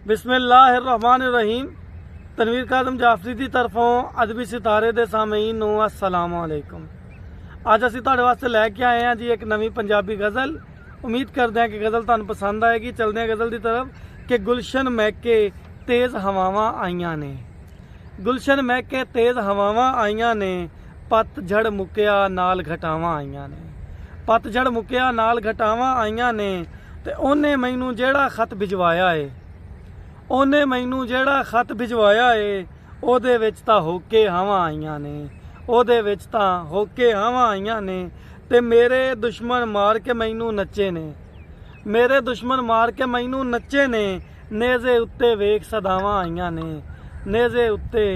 बिस्मिल्लाहिर्रहमानिर्रहीम। तनवीर कादम जाफरी की तरफों अदबी सितारे दे सामीन नूं अस्सलाम वालेकुम। अज असीं तुहाडे वास्ते लैके आए हैं जी एक नवीं पंजाबी गज़ल। उम्मीद करते हैं कि गज़ल तुहानूं पसंद आएगी। चलते हैं गज़ल की तरफ कि गुलशन महके तेज़ हवावां आईयां ने, गुलशन महके तेज़ हवावां आईयां ने, पतझड़ मुक्या नाल घटावां आईयां ने, पतझड़ मुक्या नाल घटावां आईयां ने। ते ओने मैनू जेड़ा खत भिजवाया है, ओने मैनू जेड़ा खत भिजवाया है, ओदे विच तां होके हवां आईयां ने, ओदे विच तां होके हवां आईयां ने। ते मेरे दुश्मन मार के मैनू नच्चे ने, मेरे दुश्मन मार के मैनू नच्चे ने। नेज़े उत्ते वेख सदावां आईयां ने, नेज़े उत्ते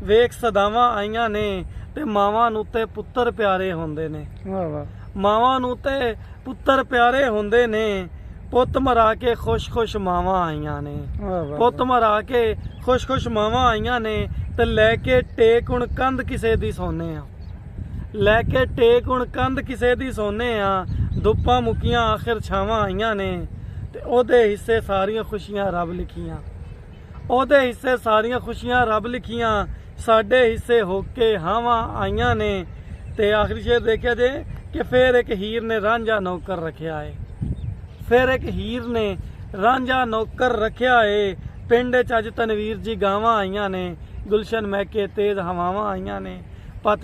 वेख सदावां आईयां ने। ते मावां नूं ते पुत्तर प्यारे हुंदे ने, मावां नूं ते पुत्तर प्यारे हुंदे ने। पुत मरा के खुश खुश मावां आईयां ने, पुत मरा के खुश खुश मावां आईयां ने। ते लैके टेक हुण कंध किसे दी सोने आ, लैके टेक हुण कंध किसे दी सोने आ। धुप्पां मुक्कियां आखिर छावां आईयां ने। ते ओदे हिस्से सारियां खुशियां रब लिखियां, ओदे हिस्से सारियां खुशियां रब लिखियां। साडे हिस्से होके हावां आईयां ने। ते आखिरी शेर देखिया जे कि फिर एक हीर ने रांझा नौकर रखिया है, फिर एक हीर ने रांझा नौकर रखिया है। पिंड च अज तनवीर जी गावां आईयां ने, गुलशन महके तेज़ हवावां आईयां ने।